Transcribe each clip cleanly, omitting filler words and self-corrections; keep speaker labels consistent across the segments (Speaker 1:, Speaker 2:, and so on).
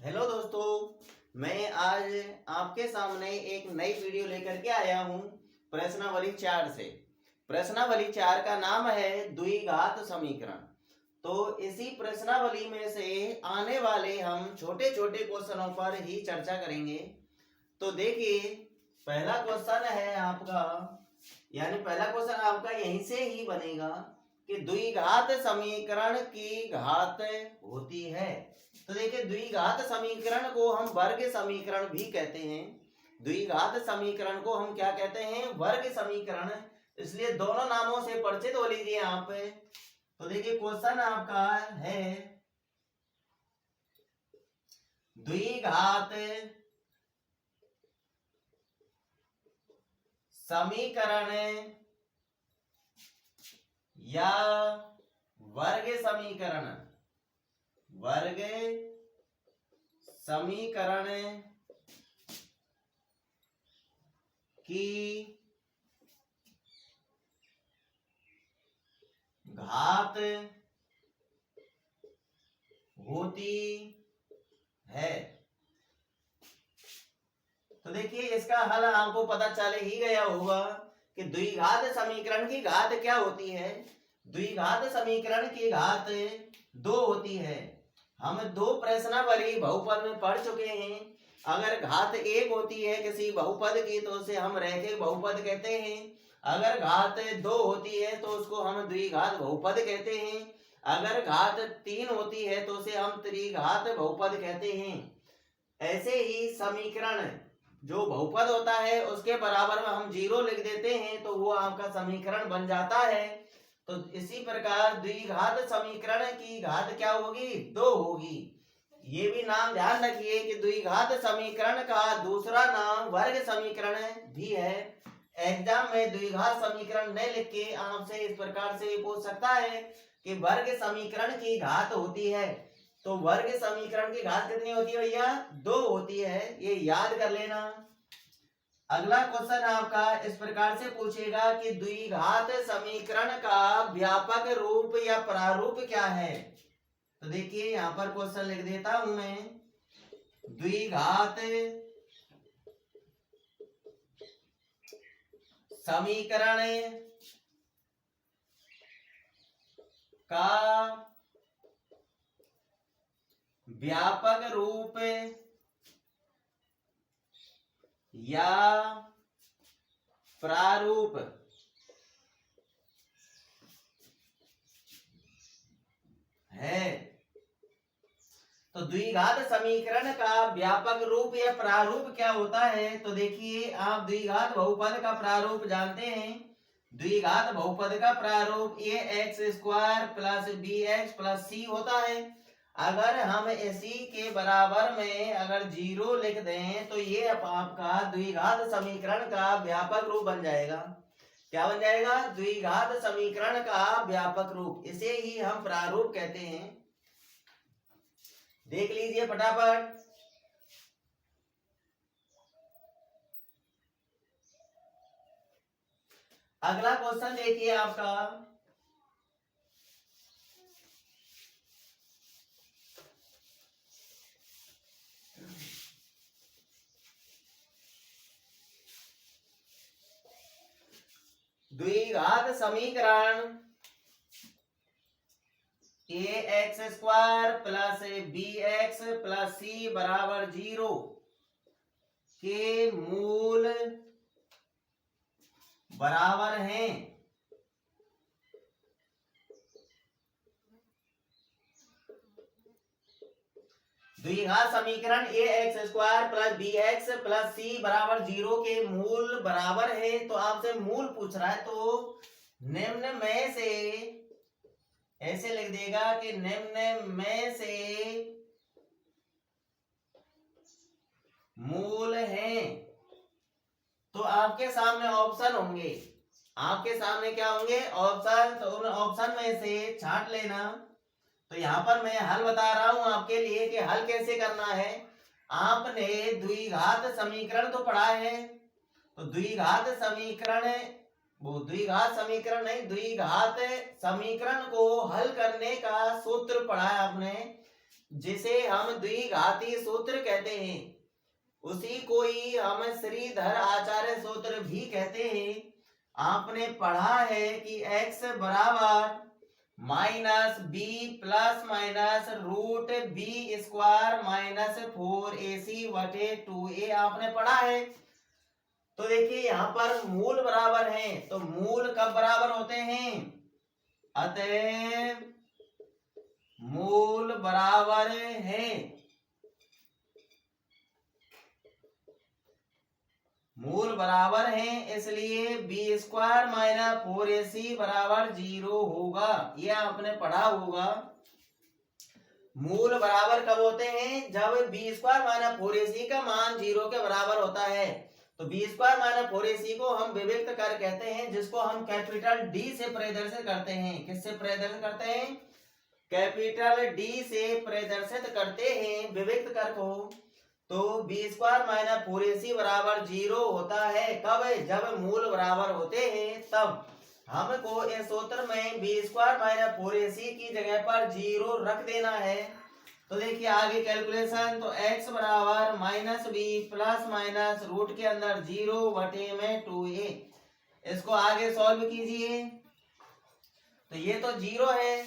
Speaker 1: Hello दोस्तों, मैं आज आपके सामने एक नई वीडियो लेकर के आया हूँ प्रश्नावली 4 से। प्रश्नावली 4 का नाम है द्विघात समीकरण। तो इसी प्रश्नावली में से आने वाले हम छोटे छोटे क्वेश्चनों पर ही चर्चा करेंगे। तो देखिए, पहला क्वेश्चन है आपका, यानी पहला क्वेश्चन आपका यहीं से ही बनेगा कि द्विघात समीकरण की घात होती है। तो देखिए, द्विघात समीकरण को हम वर्ग समीकरण भी कहते हैं। द्विघात समीकरण को हम क्या कहते हैं? वर्ग समीकरण। इसलिए दोनों नामों से परिचित हो लीजिए आप। तो देखिए, क्वेश्चन आपका है द्विघात समीकरण या वर्ग समीकरण की घात होती है। तो देखिए, इसका हल आपको पता चल ही गया होगा कि द्विघात समीकरण की घात क्या होती है। द्विघात समीकरण की घात 2 होती है। हम 2 प्रश्नावली बहुपद में पढ़ चुके हैं। अगर घात 1 होती है किसी बहुपद की तो उसे हम रैखिक बहुपद कहते हैं। अगर घात 2 होती है तो उसको हम द्विघात बहुपद कहते हैं। अगर घात 3 होती है तो उसे हम त्रिघात बहुपद कहते हैं। ऐसे ही समीकरण जो बहुपद होता है उसके बराबर में हम 0 लिख देते हैं तो वो आपका समीकरण बन जाता है। तो इसी प्रकार द्विघात समीकरण की घात क्या होगी? 2 होगी। ये भी नाम ध्यान रखिए कि द्विघात समीकरण का दूसरा नाम वर्ग समीकरण भी है। एग्जाम में द्विघात समीकरण नहीं लिख के आपसे इस प्रकार से पूछ सकता है कि वर्ग समीकरण की घात होती है। तो वर्ग समीकरण की घात कितनी होती है भैया? 2 होती है, ये याद कर लेना। अगला क्वेश्चन आपका इस प्रकार से पूछेगा कि द्विघात समीकरण का व्यापक रूप या प्रारूप क्या है। तो देखिए, यहां पर क्वेश्चन लिख देता हूं मैं। द्विघात समीकरण का व्यापक रूप या प्रारूप है। तो द्विघात समीकरण का व्यापक रूप या प्रारूप क्या होता है? तो देखिए, आप द्विघात बहुपद का प्रारूप जानते हैं। द्विघात बहुपद का प्रारूप ax² plus bx plus c होता है। अगर हम इसी के बराबर में अगर 0 लिख दें तो ये आपका द्विघात समीकरण का व्यापक रूप बन जाएगा। क्या बन जाएगा? द्विघात समीकरण का व्यापक रूप। इसे ही हम प्रारूप कहते हैं। देख लीजिए फटाफट। अगला क्वेश्चन देखिए आपका। द्विघात समीकरण ax² plus bx plus c बराबर 0 के मूल बराबर हैं। द्विघात समीकरण ax² plus bx plus c बराबर 0 के मूल बराबर है। तो आपसे मूल पूछ रहा है, तो निम्न में से ऐसे लिख देगा कि निम्न में से मूल हैं। तो आपके सामने ऑप्शन होंगे। आपके सामने क्या होंगे? ऑप्शन। तो उन ऑप्शन में से छांट लेना। तो यहाँ पर मैं हल बता रहा हूं आपके लिए कि हल कैसे करना है। आपने द्विघात समीकरण तो पढ़ा है। तो द्विघात समीकरण, वो द्विघात समीकरण नहीं, द्विघात समीकरण को हल करने का सूत्र पढ़ा है आपने जिसे हम द्विघाती सूत्र कहते हैं, उसी को ही हम श्रीधर आचार्य सूत्र भी कहते हैं। आपने पढ़ा है कि x बराबर minus B plus minus root B square minus 4ac बटे 2a आपने पढ़ा है। तो देखिए यहाँ पर मूल बराबर हैं, तो मूल कब बराबर होते हैं? अतः मूल बराबर हैं, मूल बराबर हैं, इसलिए बी स्क्वायर माइनस 4ac बराबर 0 होगा। ये आपने पढ़ा होगा। मूल बराबर कब होते हैं? जब बी स्क्वायर माइनस 4ac का मान 0 के बराबर होता है। तो बी स्क्वायर माइनस 4ac को हम विविक्त कर कहते हैं, जिसको हम कैपिटल डी से प्रदर्शित करते हैं। किससे प्रदर्शित करते हैं? कैपिटल डी से प्रदर्शित करते हैं विविक्त कर को। तो बी स्क्वायर माइनस 4ac बराबर 0 होता है कब? जब मूल बराबर होते हैं तब। हमको इस सूत्र में बी स्क्वायर माइनस 4ac की जगह पर 0 रख देना है। तो देखिए आगे कैलकुलेशन, तो x बराबर minus B plus minus root के अंदर 0 बटे में 2a, इसको आगे सॉल्व कीजिए। तो ये तो 0 है,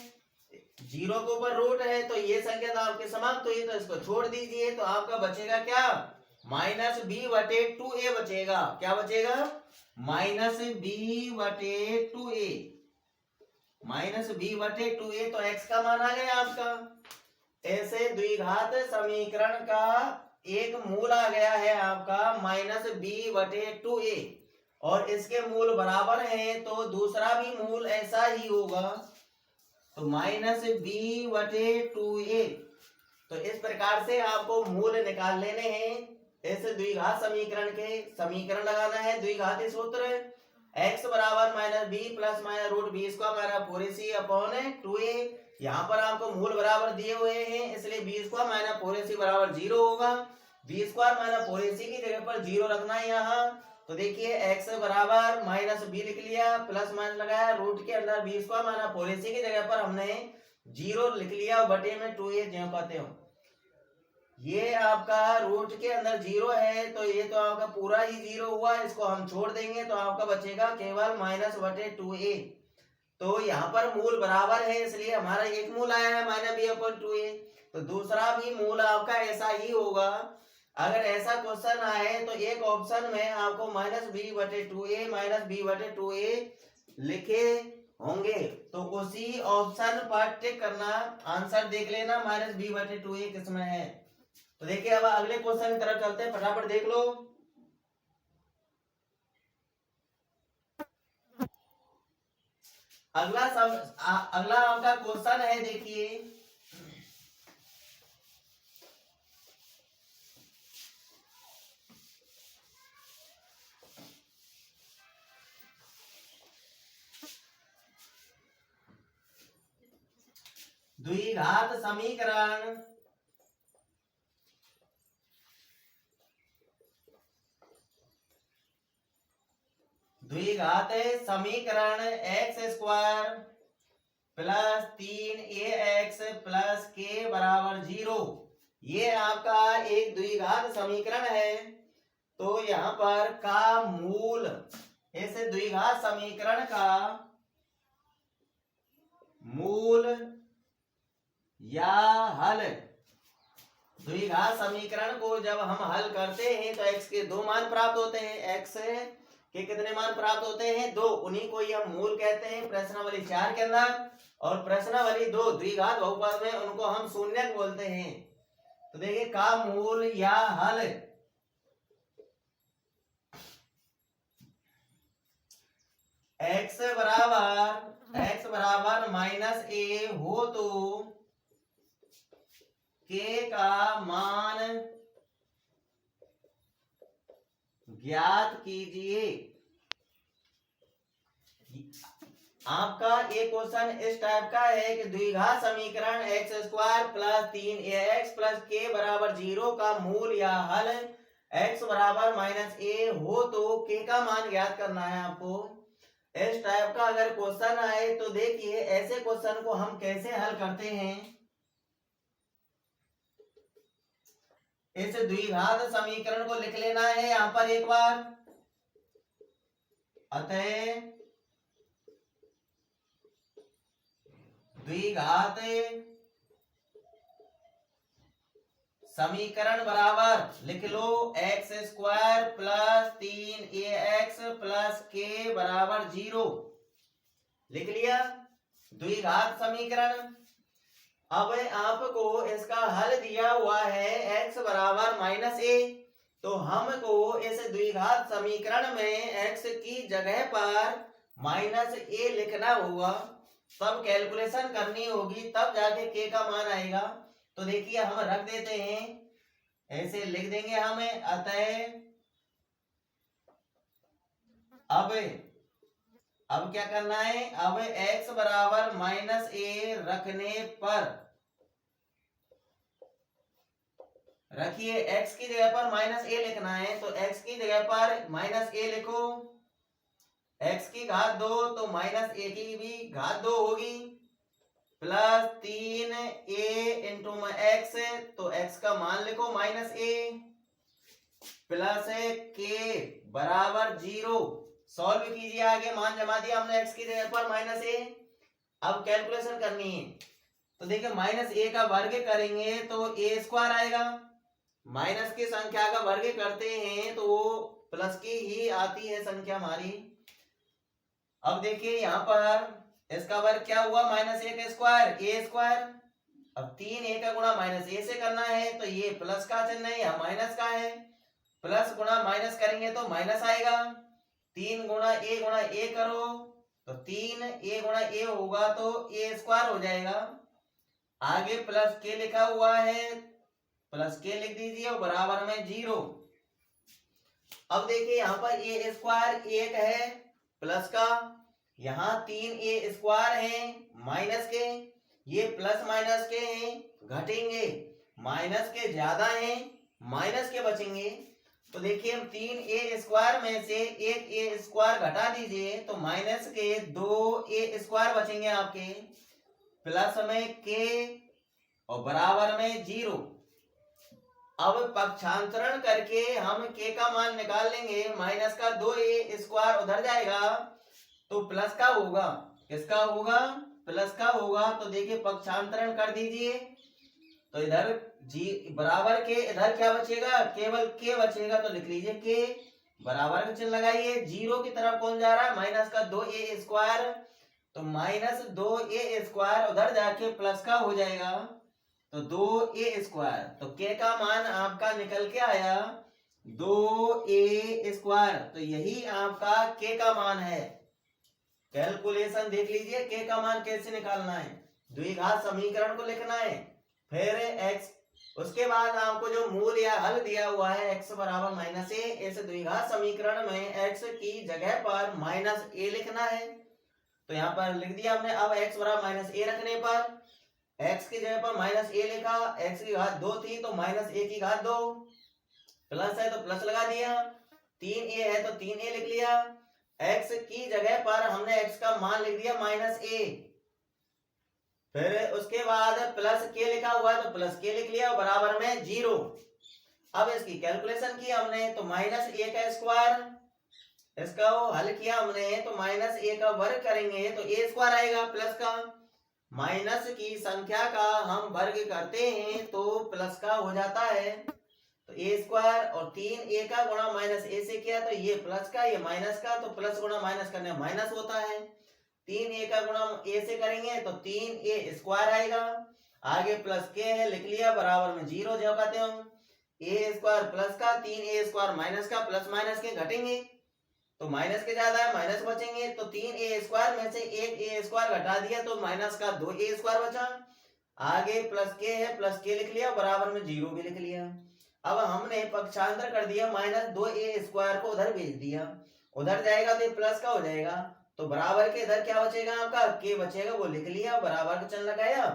Speaker 1: 0 के ऊपर रूट है, तो ये संख्या तो आपके समाप्त हुई, तो इसको छोड़ दीजिए। तो आपका बचेगा क्या? माइनस बी बटे 2a बचेगा। क्या बचेगा? माइनस बी बटे 2a, माइनस बी बटे 2a। तो x का मान आ गया आपका। ऐसे द्विघात समीकरण का एक मूल आ गया है आपका माइनस बी बटे 2a, और इसके मूल बराबर है, तो दूसरा भी मूल ऐसा ही होगा, तो माइनस बी बटे 2a। तो इस प्रकार से आपको मूल निकाल लेने हैं। इस द्विघात समीकरण के समीकरण लगाना है द्विघाती सूत्र, x बराबर minus B plus minus root B square minus 4ac upon 2a। यहाँ पर आपको मूल बराबर दिए हुए हैं, इसलिए बी स्क्वायर माइनस 4ac बराबर 0 होगा। बी स्क्वायर माइनस 4ac की जगह पर 0 रखना है यहाँ। तो देखिए x बराबर माइनस बी लिख लिया, प्लस माइनस लगाया, रूट के अंदर बी स्क्वायर माइनस 4ac की जगह पर हमने 0 लिख लिया, बटे में 2a ज्यों कहते हो। ये आपका रूट के अंदर 0 है, तो ये तो आपका पूरा ही 0 हुआ, इसको हम छोड़ देंगे, तो आपका बचेगा केवल माइनस बटे 2a। तो यहाँ पर मूल बराबर है, इसलिए हमारा एक मूल आया है माइनस बी अपॉन 2a, तो दूसरा भी मूल आपका ऐसा ही होगा। अगर ऐसा क्वेश्चन आए तो एक ऑप्शन में आपको माइनस बी बटे 2a माइनस बी बटे 2a लिखे होंगे, तो उसी ऑप्शन पर टिक करना, आंसर देख लेना माइनस बी बटे 2a किसमें है। तो देखिए अब अगले क्वेश्चन की तरफ चलते हैं, फटाफट देख लो। अगला आपका क्वेश्चन है, देखिए द्विघात समीकरण द्विघात समीकरण x square plus 3ax plus k बराबर 0, ये आपका एक द्विघात समीकरण है। तो यहाँ पर का मूल, इस द्विघात समीकरण का मूल या हल, द्विघात समीकरण को जब हम हल करते हैं तो x के दो मान प्राप्त होते हैं। x के कितने मान प्राप्त होते हैं? 2, उन्हीं को ही हम मूल कहते हैं प्रश्नावली 4 के अंदर, और प्रश्नावली 2 द्विघात बहुपद में उनको हम शून्यक बोलते हैं। तो देखिए का मूल या हल, x बराबर माइनस a हो तो k का मान ज्ञात कीजिए। आपका एक क्वेश्चन इस टाइप का है कि द्विघात समीकरण x square plus 3ax plus k बराबर 0 का मूल या हल x बराबर माइनस a हो तो k का मान ज्ञात करना है आपको। इस टाइप का अगर क्वेश्चन आए तो देखिए ऐसे क्वेश्चन को हम कैसे हल करते हैं। इस द्विघात समीकरण को लिख लेना है यहां पर एक बार। अतः द्विघात समीकरण बराबर लिख लो x square plus 3ax plus के बराबर 0। लिख लिया द्विघात समीकरण। अब आपको इसका हल दिया हुआ है x बराबर -a, तो हमको इस द्विघात समीकरण में x की जगह पर -a लिखना होगा, तब कैलकुलेशन करनी होगी, तब जाके k का मान आएगा। तो देखिए हम रख देते हैं, ऐसे लिख देंगे हमें। अतः अब क्या करना है, अब x बराबर -a रखने पर, रखिए x की जगह पर -a लिखना है, तो x की जगह पर -a लिखो। x की घात 2 तो -a की भी घात 2 होगी, प्लस 3a इंटू x, तो x का मान लिखो -a, प्लस k बराबर 0। सॉल्व कीजिए, आगे मान जमा दिया हमने x की जगह पर -a। अब कैलकुलेशन करनी है, तो देखिए -a का वर्ग करेंगे तो a स्क्वायर आएगा। माइनस की संख्या का वर्ग करते हैं तो वो प्लस की ही आती है संख्या हमारी। अब देखिए यहाँ पर इसका वर्ग क्या हुआ, -a का स्क्वायर a स्क्वायर। अब 3a का गुणा -a से करना है, तो ये प्लस का चिन्ह है या माइनस का है, प्लस गुणा माइनस करेंगे तो माइनस आएगा। 3 गुणा a करो तो 3a गुणा a होगा तो a स्क्वायर हो जाएगा। आगे प्लस के लिखा हुआ है, प्लस के लिख दीजिए और बराबर में 0। अब देखिए यहाँ पर a स्क्वायर 1 है प्लस का, यहाँ 3a स्क्वायर है माइनस के, ये प्लस माइनस के हैं घटेंगे, माइनस के ज्यादा हैं माइनस के बचेंगे। तो देखिए हम 3a स्क्वायर में से 1a स्क्वायर घटा दीजिए तो माइनस के 2a स्क्वायर बचेंगे आपके, प्लस में k और बराबर में 0। अब पक्षांतरण करके हम k का मान निकाल लेंगे, माइनस का 2a स्क्वायर उधर जाएगा तो प्लस का होगा, किसका होगा, प्लस का होगा। तो देखिए पक्षांतरण कर दीजिए, तो इधर जी बराबर के इधर क्या बचेगा, केवल k बचेगा, तो लिख लीजिए k बराबर का चिन्ह लगाइए। 0 की तरफ कौन जा रहा है, माइनस का 2a स्क्वायर, तो माइनस 2a स्क्वायर उधर जाके प्लस का हो जाएगा, तो 2a स्क्वायर। तो k का मान आपका निकल के आया 2a स्क्वायर, तो यही आपका k का मान है। कैलकुलेशन देख लीजिए k का मान कैसे निकालना है, द्विघात समीकरण को लिखना है, फिर x, उसके बाद आपको जो मूल या हल दिया हुआ है x बराबर -a, इस द्विघात समीकरण में x की जगह पर -a लिखना है, तो यहाँ पर लिख दिया हमने। अब x बराबर -a रखने पर x की जगह पर -a लिखा, x की घात 2 थी तो -a की घात 2, प्लस है तो प्लस लगा दिया, 3a है तो 3a लिख लिया, x की जगह पर हमने x का मान लिख दिया -a, फिर उसके बाद प्लस k लिखा हुआ है तो प्लस k लिख लिया बराबर में 0। अब इसकी कैलकुलेशन की हमने, तो -a का स्क्वायर, इसका वो हल किया हमने, तो -a का वर्ग करेंगे तो a स्क्वायर आएगा प्लस का, माइनस की संख्या का हम वर्ग करते हैं तो प्लस का हो जाता है, तो a स्क्वायर और 3a का गुणा -a से किया तो ये प्लस का ये माइनस का, तो प्लस गुणा माइनस करने माइनस होता है। 3a का गुणा a से करेंगे तो 3a स्क्वायर आएगा, आगे प्लस k है लिख लिया बराबर में 0, जो कहते हैं हम a स्क्वायर प्लस का 3a स्क्वायर माइनस का, प्लस माइनस के घटेंगे तो माइनस के ज्यादा है माइनस बचेंगे, तो 3a स्क्वायर में से 1a स्क्वायर घटा दिया तो माइनस का 2a स्क्वायर बचा, आगे प्लस k है प्लस k लिख लिया बराबर में 0 भी लिख लिया। अब हमने पक्षांतर कर दिया, -2a स्क्वायर को उधर भेज दिया, उधर जाएगा तो प्लस का हो जाएगा, तो बराबर के इधर क्या बचेगा आपका, k बचेगा, वो लिख लिया, बराबर का चिन्ह लगाया,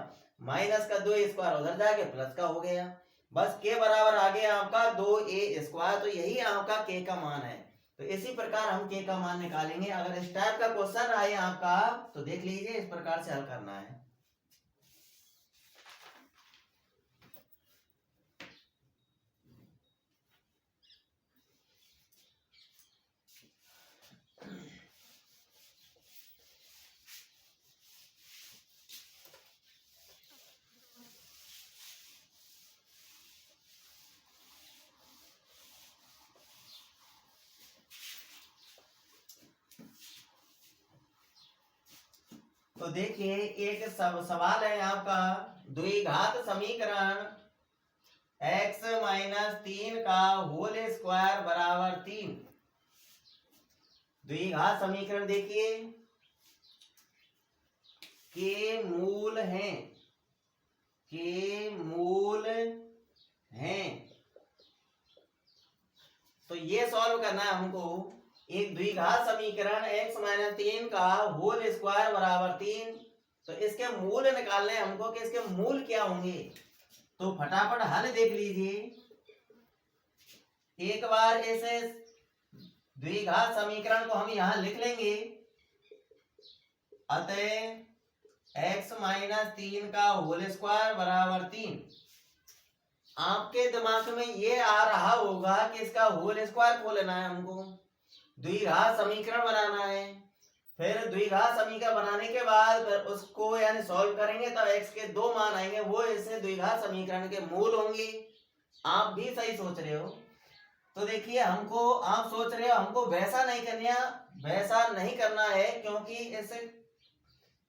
Speaker 1: माइनस का 2a स्क्वायर उधर जाके प्लस का हो गया, बस k बराबर आ गया आपका 2a स्क्वायर, तो यही आपका k का मान है। तो इसी प्रकार हम k का मान निकालेंगे। अगर इस टाइप का क्वेश्चन आए आपका तो देख लीजिए इस प्रकार से हल करना है। तो देखिए एक सवाल है आपका, द्विघात समीकरण x माइनस 3 का होल स्क्वायर बराबर 3। द्विघात समीकरण देखिए के मूल हैं, तो ये सॉल्व करना है हमको। एक द्विघात समीकरण x माइनस 3 का होल स्क्वायर बराबर 3, तो इसके मूल निकालने हैं हमको कि इसके मूल क्या होंगे। तो फटाफट हल देख लीजिए। एक बार इस द्विघात समीकरण को हम यहां लिख लेंगे। अतः x माइनस 3 का होल स्क्वायर बराबर 3। आपके दिमाग में ये आ रहा होगा कि इसका होल स्क्वायर खोलना है हमको, द्विघात समीकरण बनाना है। फिर द्विघात समीकरण बनाने के बाद फिर उसको यानी सॉल्व करेंगे तब x के दो मान आएंगे, वो इसे द्विघात समीकरण के मूल होंगे। आप भी सही सोच रहे हो। तो देखिए हमको, आप सोच रहे हो हमको वैसा नहीं करना है, क्योंकि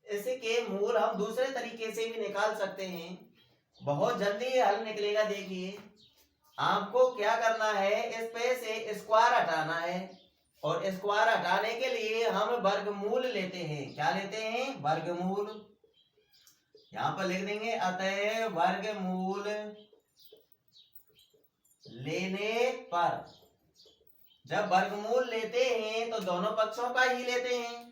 Speaker 1: इसे के मूल हम दूसरे तरीके से भी निकाल सकते हैं, बहुत जल्दी हल निकलेगा। देखिए आपको क्या करना है, इस पे से स्क्वायर हटाना है, और स्क्वायर हटाने के लिए हम वर्गमूल लेते हैं। क्या लेते हैं? वर्गमूल। यहां पर लिख देंगे अतः वर्गमूल लेने पर, जब वर्गमूल लेते हैं तो दोनों पक्षों का ही लेते हैं।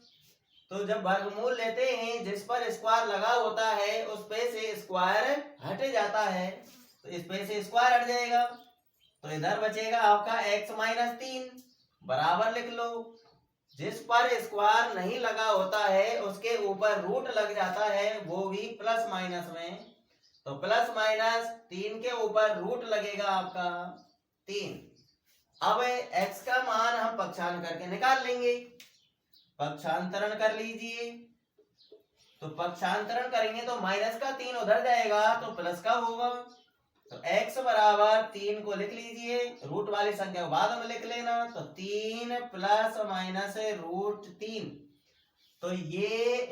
Speaker 1: तो जब वर्गमूल लेते हैं जिस पर स्क्वायर लगा होता है उस पे से स्क्वायर हट जाता है, तो इस पे से स्क्वायर हट जाएगा, तो इधर बचेगा आपका x माइनस 3 बराबर लिख लो। जिस पर स्क्वायर नहीं लगा होता है उसके ऊपर रूट लग जाता है, वो भी प्लस माइनस में, तो प्लस माइनस 3 के ऊपर रूट लगेगा आपका 3। अब x का मान हम पक्षांतर करके निकाल लेंगे। पक्षांतरण कर लीजिए, तो पक्षांतरण करेंगे तो माइनस का 3 उधर जाएगा तो प्लस का होगा। तो x बराबर 3 को लिख लीजिए, रूट वाली संख्या को बाद में लिख लेना, तो 3 प्लस माइनस रूट 3। तो ये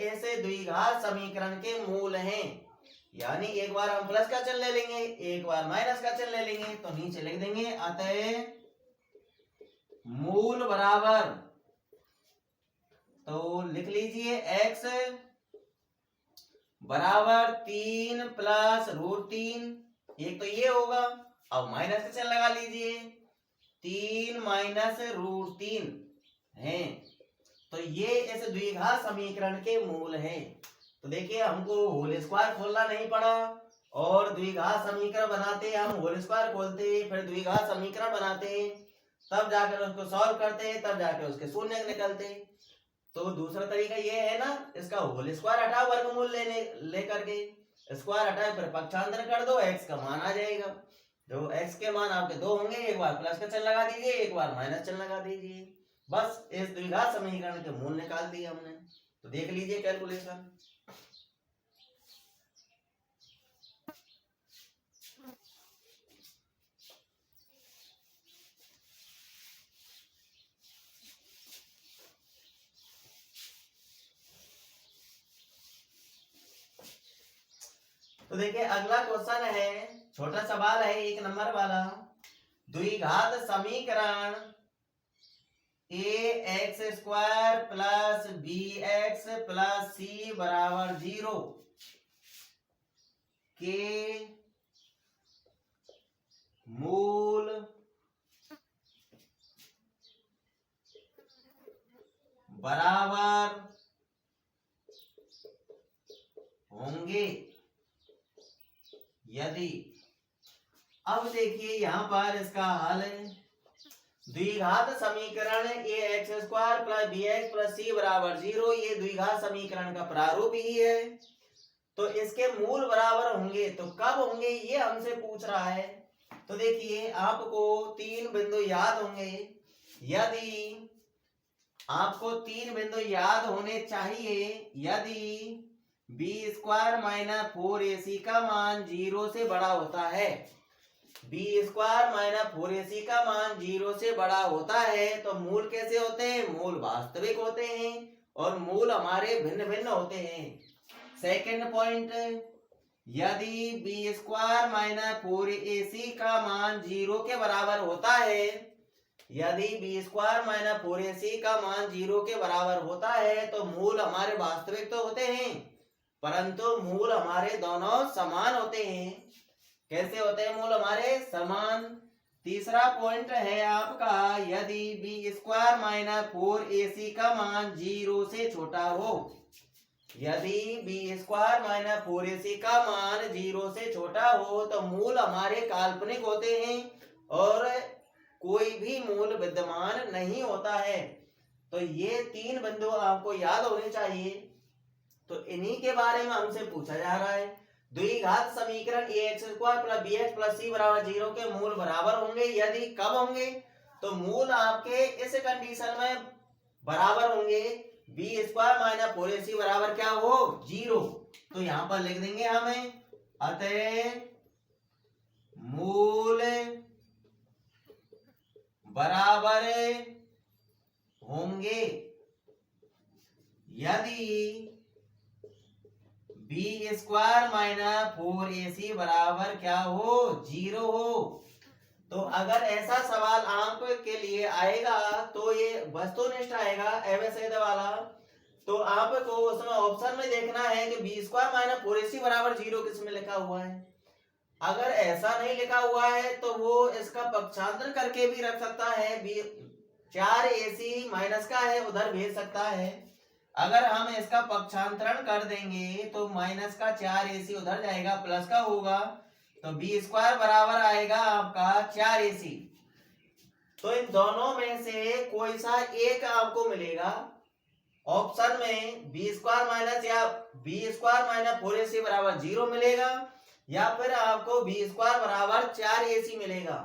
Speaker 1: ऐसे द्विघात समीकरण के मूल हैं। यानी एक बार हम प्लस का चिन्ह ले लेंगे, एक बार माइनस का चिन्ह ले लेंगे, तो नीचे लिख देंगे अतः मूल बराबर, तो लिख लीजिए x बराबर 3 प्लस रूट 3, एक तो ये होगा। अब माइनस का चिन्ह लगा लीजिए, 3 माइनस रूट 3 है, तो ये इस द्विघात समीकरण के मूल है। तो देखिए हमको होल स्क्वायर खोलना नहीं पड़ा, और द्विघात समीकरण बनाते हम होल स्क्वायर खोलते, फिर द्विघात समीकरण बनाते, तब जाकर उसको सॉल्व करते, तब जाकर उसके शून्य निकलते। तो दूसरा तरीका ये है ना, इसका होल स्क्वायर हटाओ वर्गमूल लेकर के, स्क्वायर हटाओ फिर पक्षांतर कर दो, x का मान आ जाएगा। जो x के मान आपके 2 होंगे, एक बार प्लस का चिन्ह लगा दीजिए, एक बार माइनस चिन्ह लगा दीजिए, बस इस द्विघात समीकरण के मूल निकाल दिए हमने। तो देख लीजिए कैलकुलेशन। तो देखिए अगला क्वेश्चन है, छोटा सवाल है 1 नंबर वाला। द्विघात समीकरण ax square plus bx plus c बराबर 0 के मूल बराबर होंगे यदि, अब देखिए यहां पर इसका हल है। द्विघात समीकरण ax square plus bx plus c बराबर 0, ये द्विघात समीकरण का प्रारूप ही है। तो इसके मूल बराबर होंगे, तो कब होंगे ये हमसे पूछ रहा है। तो देखिए आपको 3 बिंदु याद होंगे, यदि आपको 3 बिंदु याद होने चाहिए। यदि बी स्क्वायर माइनस 4ac का मान 0 से बड़ा होता है, बी स्क्वायर माइनस 4ac का मान 0 से बड़ा होता है, तो मूल कैसे होते हैं? मूल वास्तविक होते हैं, और मूल हमारे भिन्न भिन्न होते हैं। सेकंड पॉइंट, यदि बी स्क्वायर माइनस 4ac का मान 0 के बराबर होता है, यदि बी स्क्वायर माइनस 4ac का मान 0 के बराबर होता है तो मूल हमारे वास्तविक तो होते हैं, परंतु मूल हमारे दोनों समान होते हैं। कैसे होते हैं मूल हमारे? समान। तीसरा पॉइंट है आपका, यदि बी स्क्वायर माइनस 4ac का मान 0 से छोटा हो, यदि बी स्क्वायर माइनस 4ac का मान 0 से छोटा हो तो मूल हमारे काल्पनिक होते हैं और कोई भी मूल विद्यमान नहीं होता है। तो ये 3 बिंदु आपको याद होने चाहिए। तो इन्हीं के बारे में हमसे पूछा जा रहा है। द्विघात समीकरण ax square plus bx plus c बराबर 0 के मूल बराबर होंगे, यदि कब होंगे? तो मूल आपके इस कंडीशन में बराबर होंगे, बी स्क्वायर माइनस 4ac बराबर क्या हो? 0। तो यहां पर लिख देंगे हमें, अतः मूल बराबर होंगे यदि बी स्क्वायर माइनस 4ac बराबर क्या हो? 0 हो। तो अगर ऐसा सवाल आप के लिए आएगा तो ये वस्तुनिष्ठ आएगा एवं वाला, तो आपको उसमें ऑप्शन में देखना है कि बी स्क्वायर माइनस 4ac बराबर 0 किसमें लिखा हुआ है। अगर ऐसा नहीं लिखा हुआ है तो वो इसका पक्षांतर करके भी रख सकता है, 4ac माइनस का है उधर भेज सकता है। अगर हम इसका पक्षांतरण कर देंगे तो माइनस का 4ac उधर जाएगा, प्लस का होगा, तो बी स्क्वायर बराबर आएगा आपका 4ac। तो इन दोनों में से कोई सा एक आपको मिलेगा ऑप्शन में, बी स्क्वायर माइनस या बी स्क्वायर माइनस 4ac बराबर 0 मिलेगा, या फिर आपको बी स्क्वायर बराबर 4ac मिलेगा।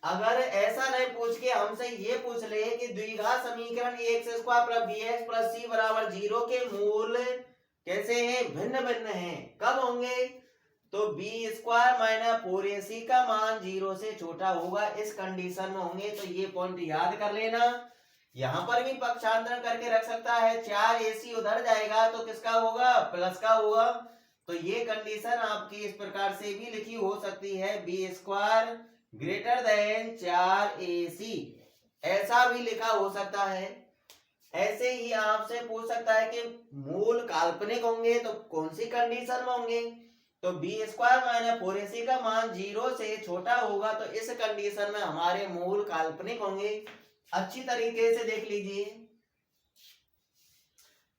Speaker 1: अगर ऐसा नहीं पूछ के हमसे ये पूछ ले कि द्विघात समीकरण ax square plus bx plus c बराबर 0 के मूल कैसे हैं? भिन्न भिन्न हैं। कब होंगे? तो बी स्क्वायर माइनस 4ac का मान 0 से छोटा होगा, इस कंडीशन में होंगे। तो ये पॉइंट याद कर लेना। यहाँ पर भी पक्षांतरण करके रख सकता है, 4ac उधर जाएगा तो किसका होगा? प्लस का होगा। तो ये कंडीशन आपकी इस प्रकार से भी लिखी हो सकती है, B square greater than 4ac, ऐसा भी लिखा हो सकता है। ऐसे ही आपसे पूछ सकता है कि मूल काल्पनिक होंगे तो कौन सी कंडीशन में होंगे? तो बी स्क्वायर माइनस 4ac का मान 0 से छोटा होगा, तो इस कंडीशन में हमारे मूल काल्पनिक होंगे। अच्छी तरीके से देख लीजिए,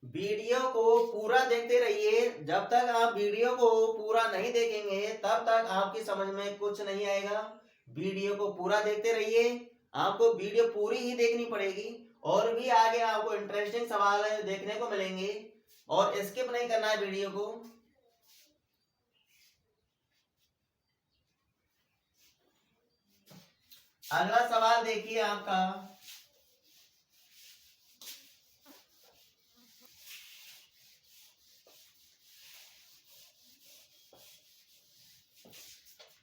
Speaker 1: वीडियो को पूरा देखते रहिए। जब तक आप वीडियो को पूरा नहीं देखेंगे तब तक आपकी समझ में कुछ नहीं आएगा। वीडियो को पूरा देखते रहिए, आपको वीडियो पूरी ही देखनी पड़ेगी, और भी आगे आपको इंटरेस्टिंग सवाल देखने को मिलेंगे, और स्किप नहीं करना है वीडियो को। अगला सवाल देखिए आपका,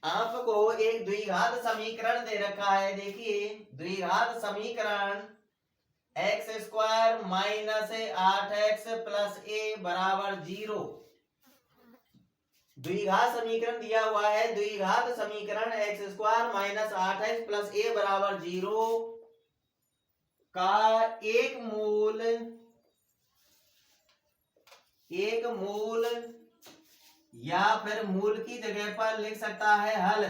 Speaker 1: आपको एक द्विघात समीकरण दे रखा है। देखिए, द्विघात समीकरण x square minus 8x plus a बराबर 0। द्विघात समीकरण दिया हुआ है, द्विघात समीकरण x square minus 8x plus a बराबर 0 का एक मूल या फिर मूल की जगह पर लिख सकता है हल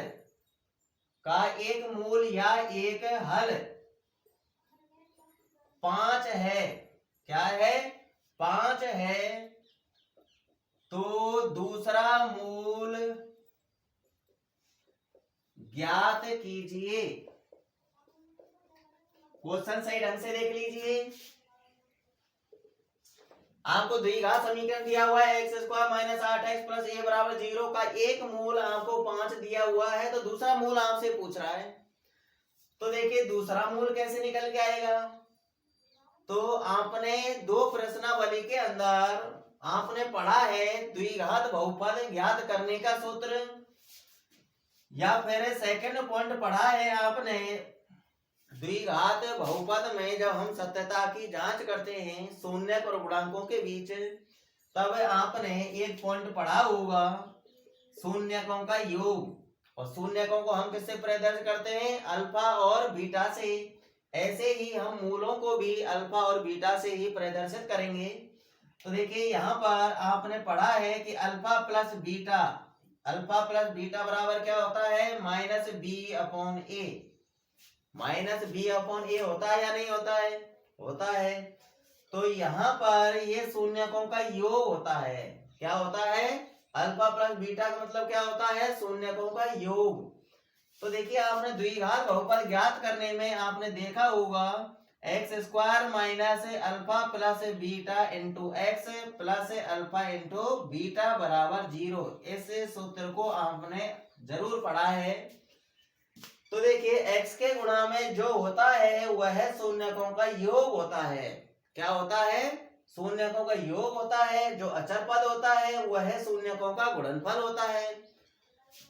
Speaker 1: का एक मूल या एक हल 5 है। क्या है? 5 है। तो दूसरा मूल ज्ञात कीजिए। क्वेश्चन सही ढंग से देख लीजिए। आपको द्विघात समीकरण दिया हुआ है x square minus 8x plus a बराबर 0 का एक मूल आपको 5 दिया हुआ है, तो दूसरा मूल आपसे पूछ रहा है। तो देखिए दूसरा मूल कैसे निकल के आएगा। तो आपने 2 प्रश्नावली के अंदर आपने पढ़ा है द्विघात बहुपद ज्ञात करने का सूत्र, या फिर सेकंड पॉइंट पढ़ा है आपने द्विघात बहुपद में जब हम सत्यता की जांच करते हैं शून्य और गुणांकों के बीच, तब आपने एक पॉइंट पढ़ा होगा शून्यकों का योग, और शून्यकों को हम किससे प्रदर्शित करते हैं? अल्फा और बीटा से। ऐसे ही हम मूलों को भी अल्फा और बीटा से ही प्रदर्शित करेंगे। तो देखिए यहाँ पर आपने पढ़ा है कि अल्फा प्लस बीटा बराबर क्या होता है? माइनस बी अपॉन ए। माइनस बी अपॉन ए होता है या नहीं होता है? होता है। तो यहाँ पर ये शून्यकों का योग होता है। क्या होता है? अल्फा प्लस बीटा का मतलब क्या होता है? शून्यकों का योग। तो देखिए आपने द्विघात बहुपद ज्ञात करने में आपने देखा होगा x square minus alpha plus beta into x plus alpha into beta बराबर 0। इस सूत्र को आपने जरूर पढ़ा है। तो देखिए x के गुणा में जो होता है वह शून्यकों का योग होता है। क्या होता है? शून्यकों का योग होता है। जो अचर पद होता है वह शून्यकों का गुणनफल होता है।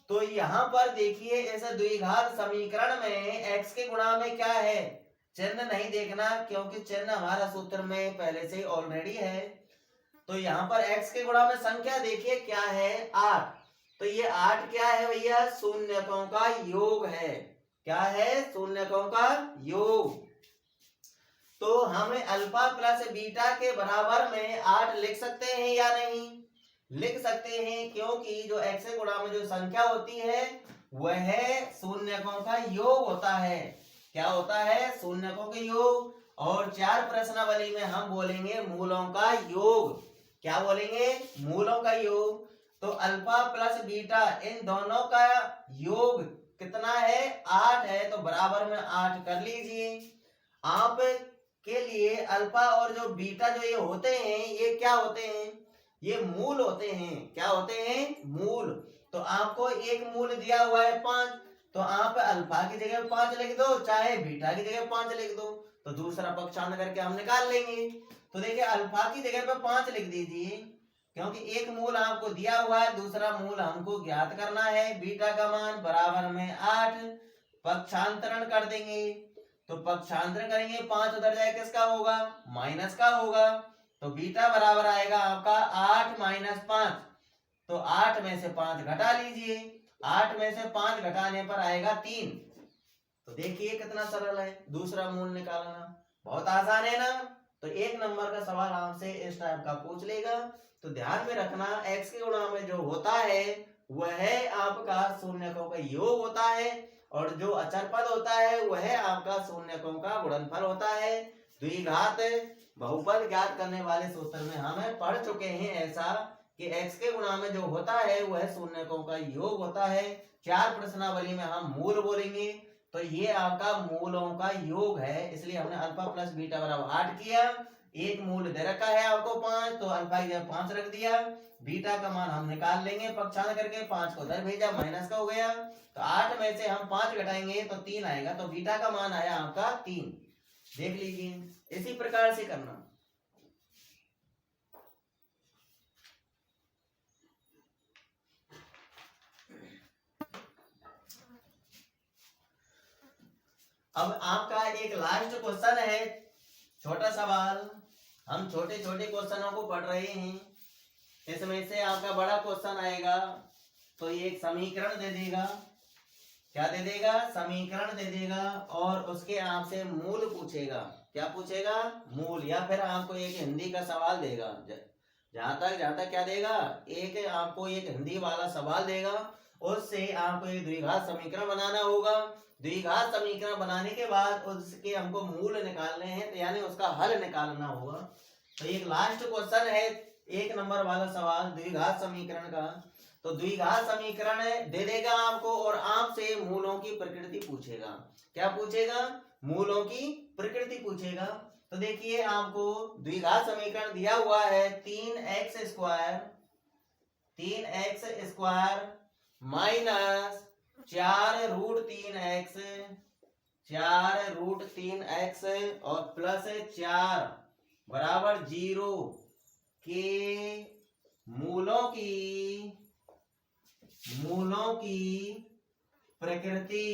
Speaker 1: तो यहाँ पर देखिए इस द्विघात समीकरण में x के गुणा में क्या है? चिन्ह नहीं देखना, क्योंकि चिन्ह हमारा सूत्र में पहले से ऑलरेडी है। तो यहाँ पर x के गुणा में संख्या देखिए क्या है? 8। तो ये 8 क्या है भैया? शून्यकों का योग है। क्या है? शून्यकों का योग। तो हम अल्फा प्लस बीटा के बराबर में 8 लिख सकते हैं या नहीं? लिख सकते हैं, क्योंकि जो x के गुणा में जो संख्या होती है वह शून्यकों का योग होता है। क्या होता है? शून्यकों के योग। और 4 प्रश्नावली में हम बोलेंगे मूलों का योग। क्या बोलेंगे? मूलों का योग। तो अल्फा प्लस बीटा इन दोनों का योग कितना है? 8 है। तो बराबर में 8 कर लीजिए। आप के लिए अल्फा और जो बीटा जो ये होते हैं ये क्या होते हैं? ये मूल होते हैं। क्या होते हैं? मूल। तो आपको एक मूल दिया हुआ है 5, तो आप अल्फा की जगह 5 लिख दो, चाहे बीटा की जगह 5 लिख दो, तो दूसरा पक्षांतर करके हम निकाल लेंगे। तो देखिए अल्फा की जगह पे 5 लिख दीजिए, क्योंकि एक मूल आपको दिया हुआ है, दूसरा मूल हमको ज्ञात करना है। बीटा का मान बराबर में 8। पक्षांतरण कर देंगे, तो पक्षांतरण करेंगे 5 उधर जाए किसका होगा? माइनस का होगा। तो बीटा बराबर आएगा आपका 8 माइनस 5। तो 8 में से 5 घटा लीजिए। 8 में से 5 घटाने पर आएगा 3। तो देखिए कितना सरल है दूसरा मूल निकालना। बहुत आसान है ना? तो 1 नंबर का सवाल आपसे इस टाइप का पूछ लेगा। तो ध्यान में रखना x के गुणा में जो होता है वह आपका शून्यकों का योग होता है, और जो अचर पद होता है वह आपका शून्यकों का गुणनफल होता है। द्विघात बहुपद ज्ञात करने वाले सूत्र में हम पढ़ चुके हैं ऐसा कि x के गुणा में जो होता है वह शून्यकों का योग होता है। 4 प्रश्नावली में हम मूल बोलेंगे, तो ये आपका मूलों का योग है। इसलिए हमने अल्फा प्लस बीटा बराबर 8 किया। एक मूल दे रखा है आपको 5, तो अल्फा की जगह 5 रख दिया। बीटा का मान हम निकाल लेंगे पक्षांतर करके, 5 को उधर भेजा, माइनस का हो गया। तो 8 में से हम 5 घटाएंगे तो 3 आएगा। तो बीटा का मान आया आपका 3। देख लीजिए इसी प्रकार से करना। अब आपका एक लास्ट क्वेश्चन है, छोटा सवाल। हम छोटे छोटे क्वेश्चनों को पढ़ रहे हैं, इसमें से आपका बड़ा क्वेश्चन आएगा तो ये एक समीकरण दे देगा। क्या दे देगा? समीकरण दे देगा, और उसके आपसे मूल पूछेगा। क्या पूछेगा? मूल। या फिर आपको एक हिंदी का सवाल देगा। जहां तक क्या देगा? एक आपको एक हिंदी वाला सवाल देगा, उससे आपको एक द्विघात समीकरण बनाना होगा। द्विघात समीकरण बनाने के बाद उसके हमको मूल निकालने हैं, तो यानी उसका हल निकालना होगा। तो एक लास्ट क्वेश्चन है 1 नंबर वाला सवाल द्विघात समीकरण का। तो द्विघात समीकरण दे देगा आपको, और आपसे मूलों की प्रकृति पूछेगा। क्या पूछेगा? मूलों की प्रकृति पूछेगा। तो देखिए आपको द्विघात समीकरण दिया हुआ है 3x स्क्वायर माइनस 4√3x और प्लस 4 बराबर 0 के मूलों की प्रकृति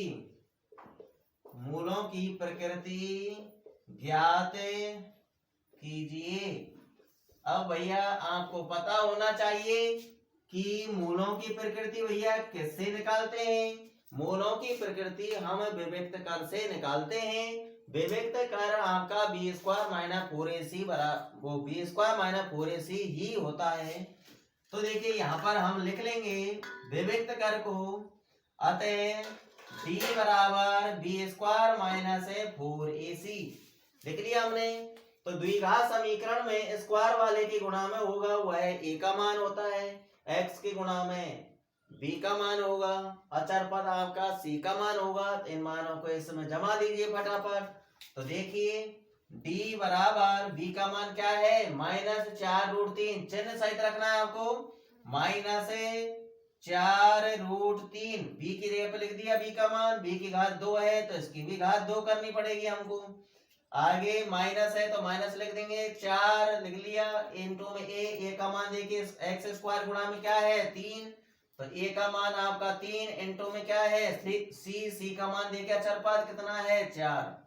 Speaker 1: ज्ञात कीजिए। अब भैया आपको पता होना चाहिए कि मूलों की प्रकृति भैया किससे निकालते हैं। मूलों की प्रकृति हम विविक्त कर से निकालते हैं। विविक्त कर आपका बी स्क्वायर माइनस 4ac वो बी स्क्वायर माइनस 4ac ही होता है। तो देखिए यहाँ पर हम लिख लेंगे विविक्त कर को, अतः d बराबर बी स्क्वायर माइनस 4ac लिख लिया हमने। तो द्विघात समीकरण में स्क्वायर वाले की गुणा में होगा वह a का मान होता है, x की गुणा में b का मान होगा, अचर पद आपका c का मान होगा। तो इन मानों को इसमें जमा दीजिए फटाफट। तो देखिए d बराबर b का मान क्या है, -4√3, चिन्ह सहित रखना है आपको, -4√3 b की जगह पे लिख दिया b का मान, b की घात 2 है तो इसकी भी घात 2 करनी पड़ेगी हमको। आगे माइनस है तो माइनस लिख देंगे, 4 लिख लिया, इनटू में a का मान देखिए एक्स स्क्वायर गुणा में क्या है 3, तो a का मान आपका 3 इनटू में क्या है c का मान देखिए अचरपद कितना है 4।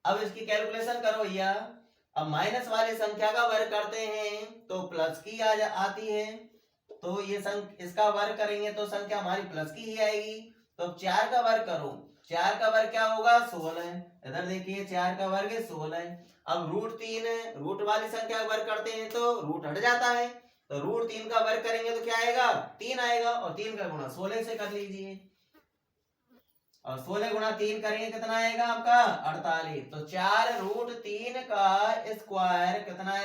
Speaker 1: अब इसकी कैलकुलेशन करो भैया। अब माइनस वाली संख्या का वर्ग करते हैं तो प्लस की आती है, तो ये इसका वर्ग करेंगे तो संख्या हमारी प्लस की ही आएगी। तो 4 का वर्ग करो, 4 का वर्ग क्या होगा 16। इधर देखिए 4 का वर्ग 16। अब √3 है, रूट वाली संख्या का वर्ग करते हैं तो रूट हट जाता है, तो √3 का वर्ग करेंगे तो क्या आएगा 3 आएगा, और 3 का गुणा 16 से कर लीजिए, और 16 गुणा 3 करेंगे कितना आएगा आपका 48। तो 4√3 का स्क्वायर कितना है